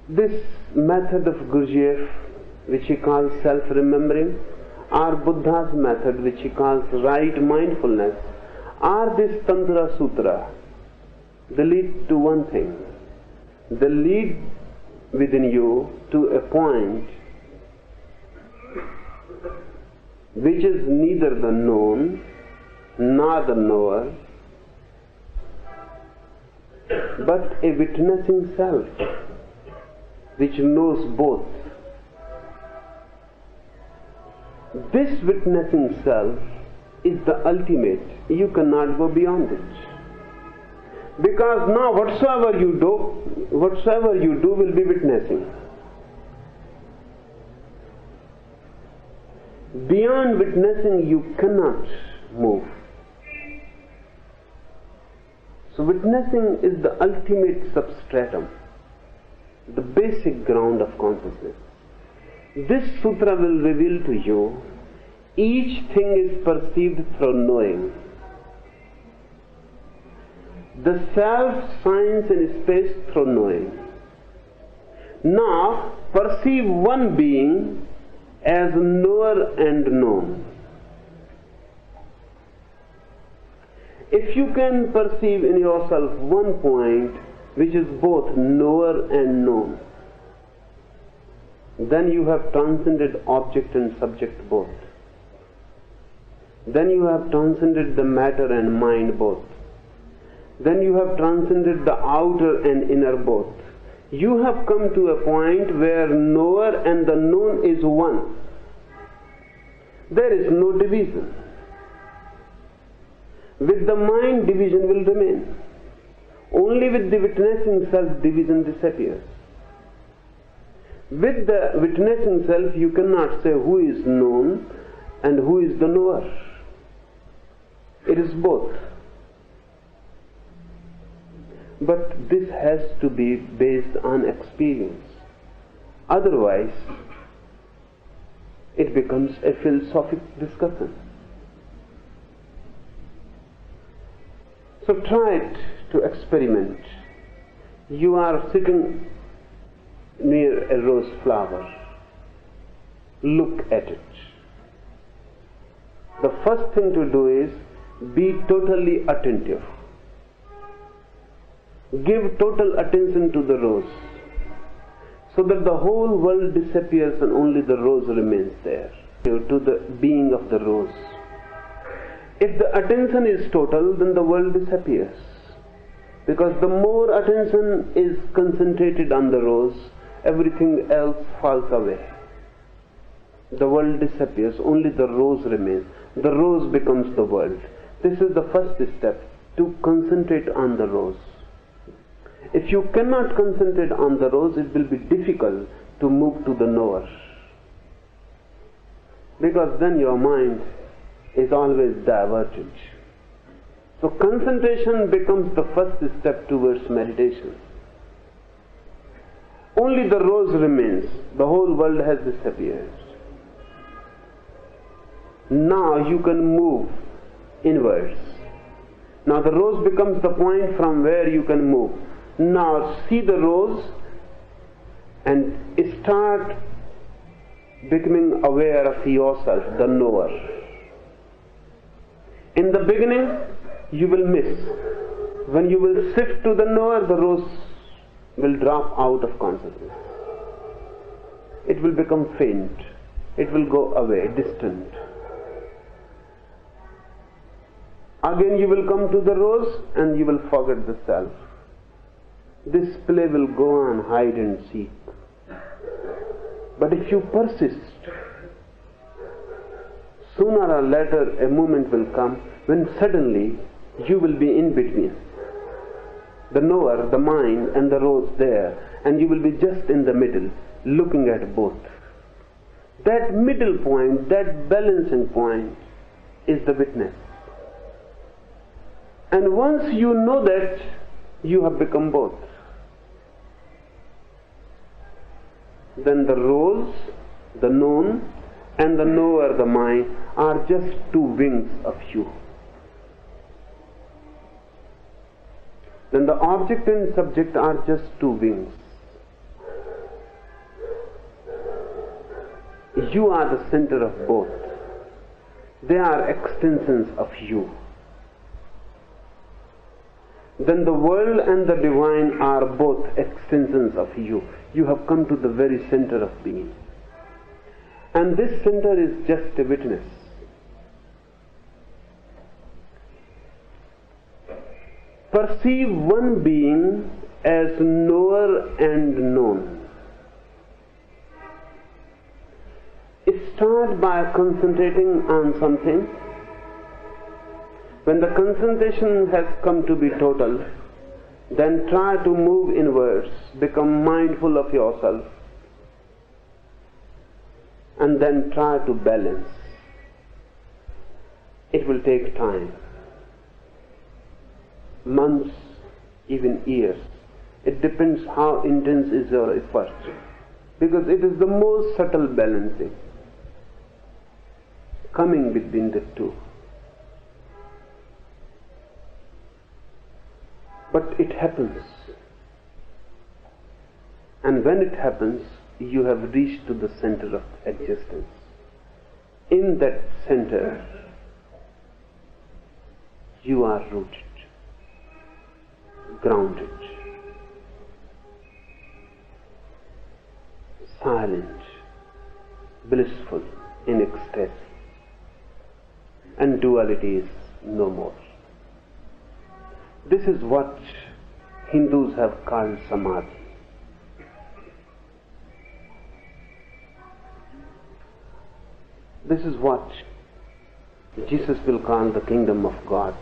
This method of Gurdjieff, which he calls self-remembering, or Buddha's method, which he calls right mindfulness, or this Tantra Sutra, they lead to one thing. They lead within you to a point which is neither the known nor the knower, but a witnessing self which knows both. This witnessing self is the ultimate. You cannot go beyond it. Because now whatsoever you do will be witnessing. Beyond witnessing you cannot move. So witnessing is the ultimate substratum, the basic ground of consciousness. This sutra will reveal to you each thing is perceived through knowing. The self shines in space through knowing. Now perceive one being as knower and known. If you can perceive in yourself one point which is both knower and known, then you have transcended object and subject both. Then you have transcended the matter and mind both. Then you have transcended the outer and inner both. You have come to a point where knower and the known is one. There is no division. With the mind, division will remain. Only with the witnessing self, division disappears. With the witnessing self, you cannot say who is known and who is the knower. It is both. But this has to be based on experience. Otherwise, it becomes a philosophic discussion. So try it to experiment. You are sitting near a rose flower. Look at it. The first thing to do is be totally attentive. Give total attention to the rose, so that the whole world disappears and only the rose remains there, to the being of the rose. If the attention is total, then the world disappears, because the more attention is concentrated on the rose, everything else falls away. The world disappears, only the rose remains. The rose becomes the world. This is the first step, to concentrate on the rose. If you cannot concentrate on the rose, it will be difficult to move to the knower, because then your mind is always divergent. So concentration becomes the first step towards meditation. Only the rose remains. The whole world has disappeared. Now you can move inwards. Now the rose becomes the point from where you can move. Now see the rose and start becoming aware of yourself, the knower. In the beginning, you will miss. When you will shift to the knower, the rose will drop out of consciousness. It will become faint. It will go away, distant. Again you will come to the rose and you will forget the self. This play will go on hide and seek. But if you persist, sooner or later a moment will come when suddenly you will be in between. The knower, the mind and the rose there, and you will be just in the middle, looking at both. That middle point, that balancing point is the witness. And once you know that, you have become both. Then the rose, the known, and the knower, the mind, are just two wings of you. Then the object and subject are just two wings. You are the center of both. They are extensions of you. Then the world and the divine are both extensions of you. You have come to the very center of being. And this center is just a witness. Perceive one being as knower and known. Start by concentrating on something. When the concentration has come to be total, then try to move inwards, become mindful of yourself, and then try to balance. It will take time, months, even years. It depends how intense is your effort, because it is the most subtle balancing coming between the two. But it happens. And when it happens, you have reached to the center of existence. In that center, you are rooted, grounded, silent, blissful, in ecstasy. And duality is no more. This is what Hindus have called Samadhi. This is what Jesus will call the kingdom of God.